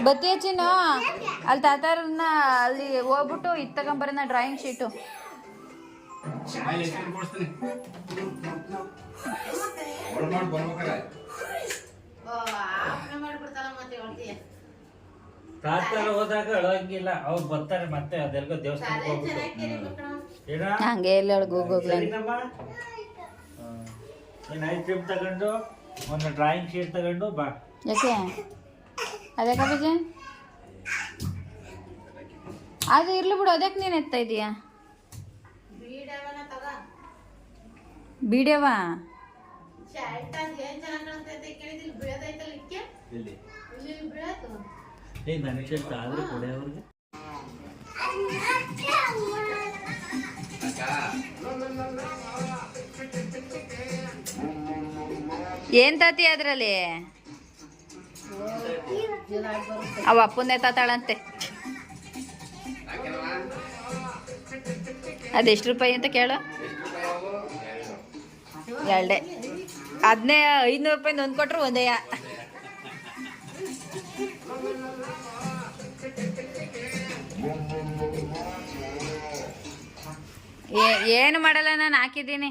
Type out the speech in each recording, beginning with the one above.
ಬತ್ತಿ ಹಚ್ಚಿನ ಅಲ್ಲಿ ತಾತಾರನ್ನ ಅಲ್ಲಿ ಹೋಗ್ಬಿಟ್ಟು ಇದು ತಗೊಂಬರೋಣ ಡ್ರಾಯಿಂಗ್ ಶೀಟು. ತಾತಾರ ಹೋದಾಗ ಅಳಂಗಿಲ್ಲ, ಅವ್ರು ಬರ್ತಾರೆ ಮತ್ತೆ ಅದೆಲ್ಲ ದೇವಸ್ಥಾನಕ್ಕೆ ಹೋಗ್ಬಿಟ್ಟು ಹಂಗೆ ಎಲ್ಲ ಹೋಗ್ಲಿ. ನೀನು ಐಸ್ ಕ್ರೀಮ್ ತಗೊಂಡು ಒಂದು ಡ್ರಾಯಿಂಗ್ ಶೀಟ್ ತಗೊಂಡು ಬಾ. ಯಾಕೆ ಅದೇ ಕಬೀಜಿ ಅದು ಇರ್ಲಿ ಬಿಡು, ಅದಕ್ಕೆ ನೀನು ಎತ್ತಾ ಇದೀಯಾ? ಬೀಡ್ಯವ ನನಗೆ ಶರ್ಟ್ ಆದ್ರೆ ಕೊಡೆ ಅವ್ರಿಗೆ. ಏನ್ ತಾತಿ ಅದ್ರಲ್ಲಿ ಅವ ಅಪ್ಪನ್ನೇ ತಾತಾಳಂತೆ. ಅದೆಷ್ಟು ರೂಪಾಯಿ ಅಂತ ಕೇಳು. ಎರಡೇ, ಅದನ್ನೇ 500 ರೂಪಾಯಿ ಒಂದು ಕೊಟ್ರು ಒಂದೇ. ಏನು ಮಾಡಲ್ಲ, ನಾನು ಹಾಕಿದ್ದೀನಿ.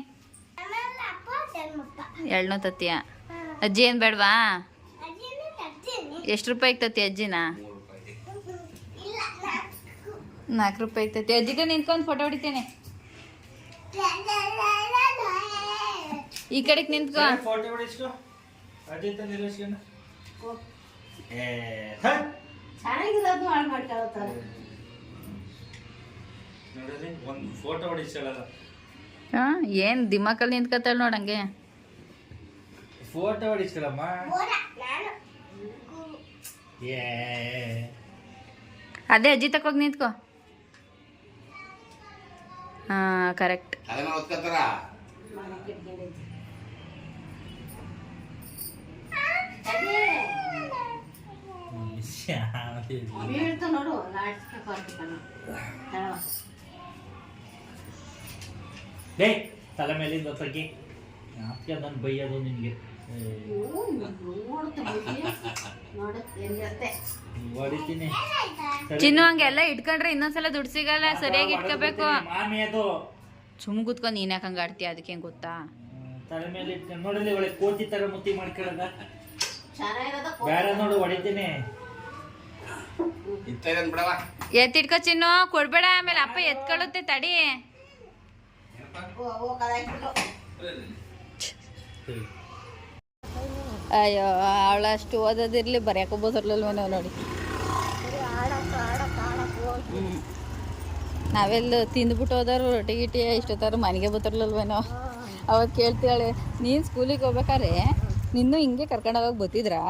ಎಳ್ನೋ ತತ್ತಿಯ ಅಜ್ಜಿ ಏನು ಬೇಡವಾ? ಎಷ್ಟು ರೂಪಾಯಿಗೆ ತತ್ತಿ ಅಜ್ಜಿನ? 4 ರೂಪಾಯಿಗೆ ತತ್ತಿ. ಅಜ್ಜಿಗೆ ನಿಂತ್ಕೊಂಡು ಫೋಟೋ ಹೊಡಿತೇನೆ. ಈ ಕಡೆಗೆ ನಿಂತ್ಕೊ. ಫೋಟೋ ಹೊಡಿಸ್ಕೊ. ಅಜಿತ ನಿಲ್ಲಿಸ್ಕೊಂಡ ಒಂದು ಫೋಟೋ ಹೊಡಿಸಲ್ಲ. ಏನು ದಿಮಾಕಲ್ಲಿ ನಿಂತ್ಕೊತಾಳ ನೋಡಂಗೆ. ಫೋಟೋ ಹೊಡಿಸ್ಕೊಳಮ್ಮ. ಅದೇ ಅಜ್ಜಿ ತಕೋಗಿ ನಿಂತ್ಕೋ. ಹಾಂ ಕರೆಕ್ಟ್. ತಲೆ ಮೇಲಿಂದ ತಗ್ಗಿ ಅದನ್ನು ಬೈಯೋದು ನಿನ್ಗೆ. ಹೊಡಿತೀನಿ. ಚಿನ್ನು ಹಂಗೆಲ್ಲ ಇಟ್ಕೊಂಡ್ರೆ ಇನ್ನೊಂದ್ಸಲ ದುಡ್ಡು ಸಿಗಲ್ಲ, ಸರಿಯಾಗಿ ಇಟ್ಕೋಬೇಕು. ಸುಮ್ ಕೂತ್ಕೊಂಡು ನೀನ್ ಯಾಕೆ ಹಂಗ ಆಡ್ತೀಯ? ಅದಕ್ಕೆ ಹೆಂಗ್ ಗೊತ್ತಾ? ತಲೆ ಮೇಲೆ ಇಟ್ಕೊಂಡು ನೋಡಲಿ ಒಳ್ಳೆ ಕೋತಿ ತರ ಮುತ್ತಿ ಮಾಡ್ಕೊಳ್ಳೋದ ಬೇಡ ನೋಡು, ಹೊಡಿತೀನಿ. ಎತ್ತಿಟ್ಕೋ ಚಿನ್ನು, ಕೊಡ್ಬೇಡ, ಆಮೇಲೆ ಅಪ್ಪ ಎತ್ಕೊಳ್ಳುತ್ತೆ. ತಡಿ. ಅಯ್ಯೋ ಅವಳಷ್ಟು ಓದೋದಿರ್ಲಿ, ಬರೆಯಾಕೋಬೋದಿರ್ಲಿಲ್ವ ನಾವು ನೋಡಿ. ನಾವೆಲ್ಲ ತಿಂದ್ಬಿಟ್ಟು ಹೋದವ್ರು ರೊಟ್ಟಿ ಗಿಟ್ಟಿ ಇಷ್ಟೊತ್ತಾರು ಮನೆಗೆ ಬರ್ತಿರ್ಲಿಲ್ವೇನೋ. ಅವಾಗ ಕೇಳ್ತಾಳೆ, ನೀನು ಸ್ಕೂಲಿಗೆ ಹೋಗ್ಬೇಕಾರೆ ನಿನ್ನೂ ಹಿಂಗೆ ಕರ್ಕೊಂಡೋಗಕ್ಕೆ ಬರ್ತಿದ್ರಾ?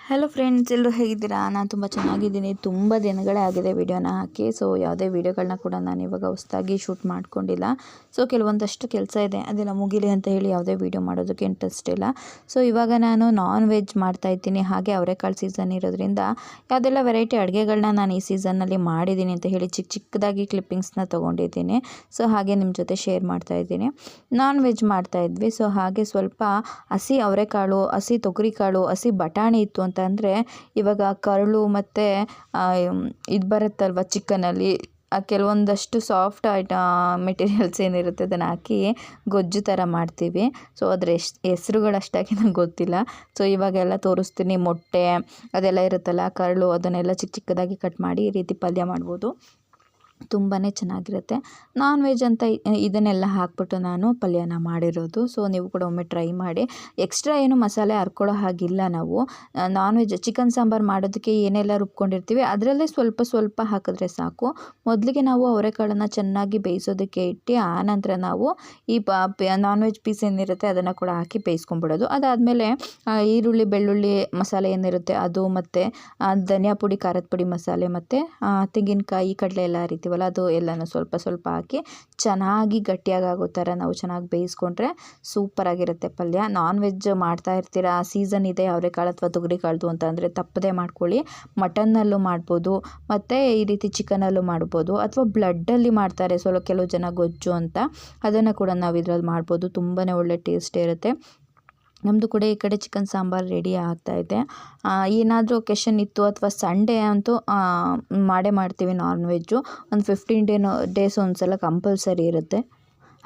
ಹಲೋ ಫ್ರೆಂಡ್ಸ್, ಎಲ್ಲರೂ ಹೇಗಿದ್ದೀರಾ? ನಾನು ತುಂಬ ಚೆನ್ನಾಗಿದ್ದೀನಿ. ತುಂಬ ದಿನಗಳೇ ಆಗಿದೆ ವಿಡಿಯೋನ ಹಾಕಿ. ಸೊ ಯಾವುದೇ ವೀಡಿಯೋಗಳನ್ನ ಕೂಡ ನಾನು ಇವಾಗ ಹೊಸದಾಗಿ ಶೂಟ್ ಮಾಡ್ಕೊಂಡಿಲ್ಲ. ಸೊ ಕೆಲವೊಂದಷ್ಟು ಕೆಲಸ ಇದೆ, ಅದೆಲ್ಲ ಮುಗಿಲಿ ಅಂತ ಹೇಳಿ ಯಾವುದೇ ವೀಡಿಯೋ ಮಾಡೋದಕ್ಕೆ ಇಂಟ್ರೆಸ್ಟ್ ಇಲ್ಲ. ಸೊ ಇವಾಗ ನಾನು ನಾನ್ ವೆಜ್ ಮಾಡ್ತಾಯಿದ್ದೀನಿ. ಹಾಗೆ ಅವರೆಕಾಳು ಸೀಸನ್ ಇರೋದ್ರಿಂದ ಯಾವುದೆಲ್ಲ ವೆರೈಟಿ ಅಡುಗೆಗಳನ್ನ ನಾನು ಈ ಸೀಸನ್ನಲ್ಲಿ ಮಾಡಿದ್ದೀನಿ ಅಂತ ಹೇಳಿ ಚಿಕ್ಕದಾಗಿ ಕ್ಲಿಪ್ಪಿಂಗ್ಸ್ನ ತೊಗೊಂಡಿದ್ದೀನಿ. ಸೊ ಹಾಗೆ ನಿಮ್ಮ ಜೊತೆ ಶೇರ್ ಮಾಡ್ತಾಯಿದ್ದೀನಿ. ನಾನ್ ವೆಜ್ ಮಾಡ್ತಾಯಿದ್ವಿ. ಸೊ ಹಾಗೆ ಸ್ವಲ್ಪ ಹಸಿ ಅವರೆಕಾಳು, ಹಸಿ ತೊಗರಿಕಾಳು, ಹಸಿ ಬಟಾಣಿ ಇತ್ತು ಅಂತ ಅಂದರೆ ಇವಾಗ ಕರಳು ಮತ್ತು ಇದು ಬರುತ್ತಲ್ವ ಚಿಕನಲ್ಲಿ, ಕೆಲವೊಂದಷ್ಟು ಸಾಫ್ಟ್ ಮೆಟೀರಿಯಲ್ಸ್ ಏನಿರುತ್ತೆ ಅದನ್ನು ಹಾಕಿ ಗೊಜ್ಜು ಥರ ಮಾಡ್ತೀವಿ. ಸೊ ಅದ್ರ ಹೆಸ್ರುಗಳಷ್ಟಾಗಿ ನಂಗೆ ಗೊತ್ತಿಲ್ಲ. ಸೊ ಇವಾಗೆಲ್ಲ ತೋರಿಸ್ತೀನಿ. ಮೊಟ್ಟೆ ಅದೆಲ್ಲ ಇರುತ್ತಲ್ಲ, ಕರಳು, ಅದನ್ನೆಲ್ಲ ಚಿಕ್ಕದಾಗಿ ಕಟ್ ಮಾಡಿ ಈ ರೀತಿ ಪಲ್ಯ ಮಾಡ್ಬೋದು. ತುಂಬಾ ಚೆನ್ನಾಗಿರುತ್ತೆ. ನಾನ್ ವೆಜ್ ಅಂತ ಇದನ್ನೆಲ್ಲ ಹಾಕ್ಬಿಟ್ಟು ನಾನು ಪಲ್ಯನ ಮಾಡಿರೋದು. ಸೊ ನೀವು ಕೂಡ ಒಮ್ಮೆ ಟ್ರೈ ಮಾಡಿ. ಎಕ್ಸ್ಟ್ರಾ ಏನು ಮಸಾಲೆ ಹರ್ಕೊಳ್ಳೋ ಹಾಗಿಲ್ಲ. ನಾವು ನಾನ್ ವೆಜ್ ಚಿಕನ್ ಸಾಂಬಾರು ಮಾಡೋದಕ್ಕೆ ಏನೆಲ್ಲ ರುಬ್ಕೊಂಡಿರ್ತೀವಿ ಅದರಲ್ಲೇ ಸ್ವಲ್ಪ ಹಾಕಿದ್ರೆ ಸಾಕು. ಮೊದಲಿಗೆ ನಾವು ಅವರೆಕಾಳನ್ನು ಚೆನ್ನಾಗಿ ಬೇಯಿಸೋದಕ್ಕೆ ಇಟ್ಟು ಆನಂತರ ನಾವು ಈ ನಾನ್ ವೆಜ್ ಪೀಸ್ ಏನಿರುತ್ತೆ ಅದನ್ನು ಕೂಡ ಹಾಕಿ ಬೇಯಿಸ್ಕೊಂಡ್ಬಿಡೋದು. ಅದಾದಮೇಲೆ ಈರುಳ್ಳಿ, ಬೆಳ್ಳುಳ್ಳಿ ಮಸಾಲೆ ಏನಿರುತ್ತೆ ಅದು, ಮತ್ತು ಧನಿಯಾ ಪುಡಿ, ಖಾರದ ಪುಡಿ ಮಸಾಲೆ, ಮತ್ತು ತೆಂಗಿನಕಾಯಿ, ಕಡಲೆ ಎಲ್ಲ ರೀತಿ ಅದು ಎಲ್ಲನೂ ಸ್ವಲ್ಪ ಹಾಕಿ ಚೆನ್ನಾಗಿ ಗಟ್ಟಿಯಾಗೋ ಥರ ನಾವು ಚೆನ್ನಾಗಿ ಬೇಯಿಸ್ಕೊಂಡ್ರೆ ಸೂಪರಾಗಿರುತ್ತೆ ಪಲ್ಯ. ನಾನ್ ವೆಜ್ ಮಾಡ್ತಾ ಇರ್ತೀರಾ, ಸೀಸನ್ ಇದೆ ಅವರೆಕಾಳು ಅಥವಾ ತೊಗರಿಕಾಳ್ದು ಅಂತ ಅಂದರೆ ತಪ್ಪದೇ ಮಾಡ್ಕೊಳ್ಳಿ. ಮಟನ್ನಲ್ಲೂ ಮಾಡ್ಬೋದು, ಮತ್ತು ಈ ರೀತಿ ಚಿಕನಲ್ಲೂ ಮಾಡ್ಬೋದು, ಅಥವಾ ಬ್ಲಡ್ಡಲ್ಲಿ ಮಾಡ್ತಾರೆ ಕೆಲವು ಜನ ಗೊಜ್ಜು ಅಂತ, ಅದನ್ನು ಕೂಡ ನಾವು ಇದರಲ್ಲಿ ಮಾಡ್ಬೋದು. ತುಂಬಾ ಒಳ್ಳೆ ಟೇಸ್ಟ್ ಇರುತ್ತೆ. ನಮ್ಮದು ಕೂಡ ಈ ಕಡೆ ಚಿಕನ್ ಸಾಂಬಾರು ರೆಡಿ ಆಗ್ತಾಯಿದೆ. ಏನಾದರೂ ಒಕೇಶನ್ ಇತ್ತು ಅಥವಾ ಸಂಡೇ ಅಂತೂ ಮಾಡೇ ಮಾಡ್ತೀವಿ ನಾನ್ ವೆಜ್ಜು. ಒಂದು 15 ಡೇಸ್ ಒಂದ್ಸಲ ಕಂಪಲ್ಸರಿ ಇರುತ್ತೆ.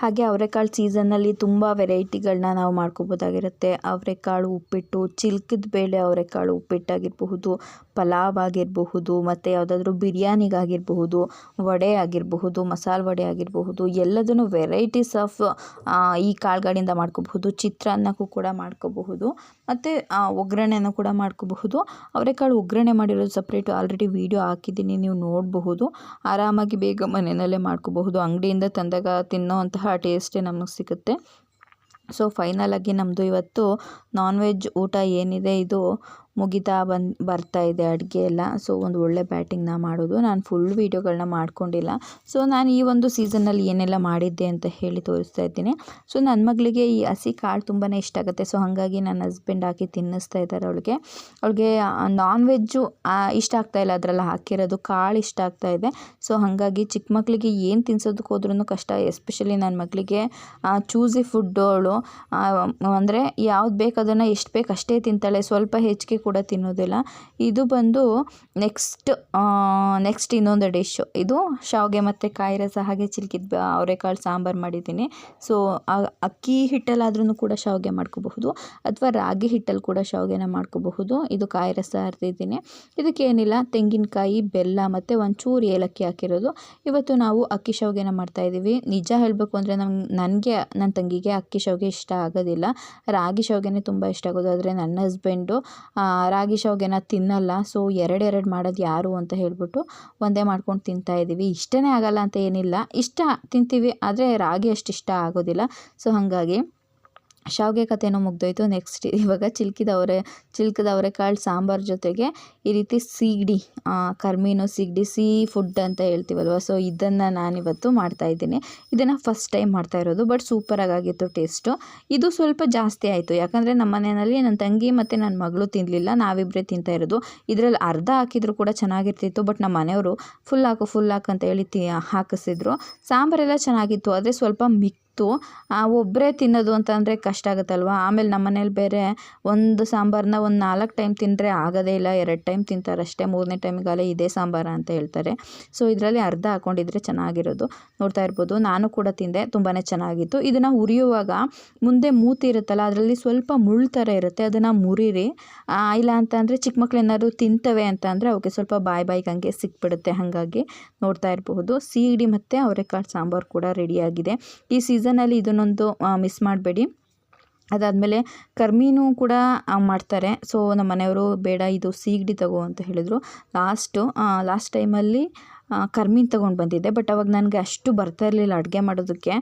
ಹಾಗೆ ಅವರೆಕಾಳು ಸೀಸನ್ನಲ್ಲಿ ತುಂಬ ವೆರೈಟಿಗಳನ್ನ ನಾವು ಮಾಡ್ಕೋಬೋದಾಗಿರುತ್ತೆ. ಅವರೆಕಾಳು ಉಪ್ಪಿಟ್ಟು, ಚಿಲ್ಕದ ಬೇಳೆ ಅವರೆಕಾಳು ಉಪ್ಪಿಟ್ಟಾಗಿರಬಹುದು, ಪಲಾವ್ ಆಗಿರಬಹುದು, ಮತ್ತು ಯಾವುದಾದ್ರೂ ಬಿರಿಯಾನಿಗಾಗಿರಬಹುದು, ವಡೆ ಆಗಿರಬಹುದು, ಮಸಾಲೆ ವಡೆ ಆಗಿರಬಹುದು, ಎಲ್ಲದನ್ನು ವೆರೈಟೀಸ್ ಆಫ್ ಈ ಕಾಳುಗಳಿಂದ ಮಾಡ್ಕೋಬಹುದು. ಚಿತ್ರಾನ್ನಕ್ಕೂ ಕೂಡ ಮಾಡ್ಕೋಬಹುದು, ಮತ್ತು ಒಗ್ಗರಣೆನೂ ಕೂಡ ಮಾಡ್ಕೋಬಹುದು. ಅವರೆಕಾಳು ಒಗ್ಗರಣೆ ಮಾಡಿರೋದು ಸಪ್ರೇಟು ಆಲ್ರೆಡಿ ವೀಡಿಯೋ ಹಾಕಿದ್ದೀನಿ, ನೀವು ನೋಡಬಹುದು. ಆರಾಮಾಗಿ ಬೇಗ ಮನೆಯಲ್ಲೇ ಮಾಡ್ಕೋಬಹುದು. ಅಂಗಡಿಯಿಂದ ತಂದಾಗ ತಿನ್ನೋವಂತಹ ಟೇಸ್ಟೇ ನಮಗೆ ಸಿಗುತ್ತೆ. ಸೊ ಫೈನಲಾಗಿ ನಮ್ಮದು ಇವತ್ತು ನಾನ್ ವೆಜ್ ಊಟ ಏನಿದೆ ಇದು ಮುಗಿತಾ ಬರ್ತಾ ಇದೆ ಅಡುಗೆ ಎಲ್ಲ. ಸೊ ಒಂದು ಒಳ್ಳೆ ಬ್ಯಾಟಿಂಗ್ನ ಮಾಡೋದು. ನಾನು ಫುಲ್ ವೀಡಿಯೋಗಳನ್ನ ಮಾಡ್ಕೊಂಡಿಲ್ಲ. ಸೊ ನಾನು ಈ ಒಂದು ಸೀಸನ್ನಲ್ಲಿ ಏನೆಲ್ಲ ಮಾಡಿದ್ದೆ ಅಂತ ಹೇಳಿ ತೋರಿಸ್ತಾ ಇದ್ದೀನಿ. ಸೊ ನನ್ನ ಮಗಳಿಗೆ ಈ ಹಸಿ ಕಾಳು ತುಂಬಾ ಇಷ್ಟ ಆಗುತ್ತೆ. ಸೊ ಹಾಗಾಗಿ ನನ್ನ ಹಸ್ಬೆಂಡ್ ಹಾಕಿ ತಿನ್ನಿಸ್ತಾ ಇದ್ದಾರೆ ಅವಳಿಗೆ ನಾನ್ ವೆಜ್ಜು ಇಷ್ಟ ಆಗ್ತಾಯಿಲ್ಲ, ಅದರಲ್ಲಿ ಹಾಕಿರೋದು ಕಾಳು ಇಷ್ಟ ಆಗ್ತಾಯಿದೆ. ಸೊ ಹಾಗಾಗಿ ಚಿಕ್ಕ ಮಕ್ಕಳಿಗೆ ಏನು ತಿನ್ಸೋದಕ್ಕೆ ಹೋದ್ರೂ ಕಷ್ಟ. ಎಸ್ಪೆಷಲಿ ನನ್ನ ಮಗಳಿಗೆ ಚೂಸಿ ಫುಡ್ಡು ಅವಳು, ಅಂದರೆ ಯಾವ್ದು ಬೇಕು ಅದನ್ನು ಎಷ್ಟು ಬೇಕು ಅಷ್ಟೇ ತಿಂತಾಳೆ, ಸ್ವಲ್ಪ ಹೆಚ್ಚಿಗೆ ಕೂಡ ತಿನ್ನೋದಿಲ್ಲ. ಇದು ಬಂದು ನೆಕ್ಸ್ಟ್ ಇನ್ನೊಂದು ಡಿಶ್ಶು, ಇದು ಶಾವಿಗೆ ಮತ್ತು ಕಾಯಿ ರಸ ಹಾಗೆ ಚಿಲ್ಕಿದ ಅವರೆಕಾಳು ಸಾಂಬಾರು ಮಾಡಿದ್ದೀನಿ. ಸೊ ಅಕ್ಕಿ ಹಿಟ್ಟಲ್ಲಾದ್ರೂ ಕೂಡ ಶಾವಿಗೆ ಮಾಡ್ಕೋಬಹುದು, ಅಥವಾ ರಾಗಿ ಹಿಟ್ಟಲ್ಲಿ ಕೂಡ ಶಾವಿಗೆನ ಮಾಡ್ಕೋಬಹುದು. ಇದು ಕಾಯಿ ರಸ ಹರಿದಿದ್ದೀನಿ. ಇದಕ್ಕೇನಿಲ್ಲ, ತೆಂಗಿನಕಾಯಿ, ಬೆಲ್ಲ ಮತ್ತು ಒಂಚೂರು ಏಲಕ್ಕಿ ಹಾಕಿರೋದು. ಇವತ್ತು ನಾವು ಅಕ್ಕಿ ಶಾವಿಗೆನ ಮಾಡ್ತಾಯಿದ್ದೀವಿ. ನಿಜ ಹೇಳಬೇಕು ಅಂದರೆ ನನಗೆ ನನ್ನ ತಂಗಿಗೆ ಅಕ್ಕಿ ಶಾವಿಗೆ ಇಷ್ಟ ಆಗೋದಿಲ್ಲ, ರಾಗಿ ಶಾವಿಗೆನೇ ತುಂಬ ಇಷ್ಟ ಆಗೋದು. ಆದರೆ ನನ್ನ ಹಸ್ಬೆಂಡು ರಾಗಿ ಶಾವಿಗೆನ ತಿನ್ನಲ್ಲ. ಸೊ ಎರಡೆರಡು ಮಾಡೋದು ಯಾರು ಅಂತ ಹೇಳ್ಬಿಟ್ಟು ಒಂದೇ ಮಾಡ್ಕೊಂಡು ತಿಂತಾಯಿದ್ದೀವಿ. ಇಷ್ಟನೇ ಆಗಲ್ಲ ಅಂತ ಏನಿಲ್ಲ, ಇಷ್ಟ ತಿಂತೀವಿ, ಆದರೆ ರಾಗಿ ಅಷ್ಟು ಇಷ್ಟ ಆಗೋದಿಲ್ಲ. ಸೊ ಹಾಗಾಗಿ ಶಾವಿಗೆ ಕಥೆನೂ ಮುಗ್ದೋಯ್ತು. ನೆಕ್ಸ್ಟ್ ಇವಾಗ ಚಿಲ್ಕದ ಅವರೆಕಾಳು ಸಾಂಬಾರು ಜೊತೆಗೆ ಈ ರೀತಿ ಸೀಗಡಿ, ಕರ್ಮೀನು ಸೀಗಡಿ, ಫುಡ್ ಅಂತ ಹೇಳ್ತೀವಲ್ವ. ಸೊ ಇದನ್ನು ನಾನಿವತ್ತು ಮಾಡ್ತಾಯಿದ್ದೀನಿ. ಇದನ್ನು ಫಸ್ಟ್ ಟೈಮ್ ಮಾಡ್ತಾ ಇರೋದು, ಬಟ್ ಸೂಪರಾಗಿತ್ತು ಟೇಸ್ಟು. ಇದು ಸ್ವಲ್ಪ ಜಾಸ್ತಿ ಆಯಿತು, ಯಾಕಂದರೆ ನಮ್ಮ ಮನೆಯಲ್ಲಿ ನನ್ನ ತಂಗಿ ಮತ್ತು ನನ್ನ ಮಗಳು ತಿನ್ನಲಿಲ್ಲ, ನಾವಿಬ್ಬರೇ ತಿಂತಾ ಇರೋದು. ಇದರಲ್ಲಿ ಅರ್ಧ ಹಾಕಿದ್ರು ಕೂಡ ಚೆನ್ನಾಗಿರ್ತಿತ್ತು, ಬಟ್ ನಮ್ಮ ಮನೆಯವರು ಫುಲ್ ಹಾಕು ಅಂತ ಹೇಳಿ ಹಾಕಿಸಿದ್ರು. ಸಾಂಬಾರೆಲ್ಲ ಚೆನ್ನಾಗಿತ್ತು, ಆದರೆ ಸ್ವಲ್ಪ ಒಬ್ಬರೇ ತಿನ್ನೋದು ಅಂತಂದರೆ ಕಷ್ಟ ಆಗುತ್ತಲ್ವ. ಆಮೇಲೆ ನಮ್ಮ ಮನೇಲಿ ಬೇರೆ ಒಂದು ಸಾಂಬಾರನ್ನ ಒಂದು 4 ಟೈಮ್ ತಿಂದರೆ ಆಗೋದೇ ಇಲ್ಲ, 2 ಟೈಮ್ ತಿಂತಾರಷ್ಟೇ, 3ನೇ ಟೈಮಿಗಾಲೇ ಇದೇ ಸಾಂಬಾರ ಅಂತ ಹೇಳ್ತಾರೆ. ಸೊ ಇದರಲ್ಲಿ ಅರ್ಧ ಹಾಕ್ಕೊಂಡಿದ್ರೆ ಚೆನ್ನಾಗಿರೋದು. ನೋಡ್ತಾ ಇರ್ಬೋದು, ನಾನು ಕೂಡ ತಿಂದೆ, ತುಂಬಾ ಚೆನ್ನಾಗಿತ್ತು. ಇದನ್ನು ಹುರಿಯುವಾಗ ಮುಂದೆ ಮೂತಿ ಇರುತ್ತಲ್ಲ, ಅದರಲ್ಲಿ ಸ್ವಲ್ಪ ಮುಳ್ಳು ಥರ ಇರುತ್ತೆ, ಅದನ್ನು ಮುರಿರಿ. ಇಲ್ಲ ಅಂತಂದರೆ ಚಿಕ್ಕ ಮಕ್ಳು ಏನಾದ್ರು ತಿಂತವೆ ಅಂತ ಅಂದರೆ ಅವಕ್ಕೆ ಸ್ವಲ್ಪ ಬಾಯಿಗೆ ಹಂಗೆ ಸಿಕ್ಬಿಡುತ್ತೆ. ಹಾಗಾಗಿ ನೋಡ್ತಾ ಇರಬಹುದು, ಸೀಗಡಿ ಮತ್ತು ಅವರೆಕಾಳು ಸಾಂಬಾರು ಕೂಡ ರೆಡಿಯಾಗಿದೆ. ಈ ಸೀಸನಲ್ಲಿ ಇದನ್ನೊಂದು ಮಿಸ್ ಮಾಡಬೇಡಿ. ಅದಾದಮೇಲೆ ಕರ್ಮೀನು ಕೂಡ ಮಾಡ್ತಾರೆ. ಸೊ ನಮ್ಮ ಮನೆಯವರು ಬೇಡ ಇದು ಸೀಗಡಿ ತಗೋ ಅಂತ ಹೇಳಿದರು. ಲಾಸ್ಟ್ ಟೈಮಲ್ಲಿ ಕರ್ಮೀನು ತೊಗೊಂಡು ಬಂದಿದ್ದೆ, ಬಟ್ ಅವಾಗ ನನಗೆ ಅಷ್ಟು ಬರ್ತಾ ಇರಲಿಲ್ಲ ಅಡುಗೆ ಮಾಡೋದಕ್ಕೆ.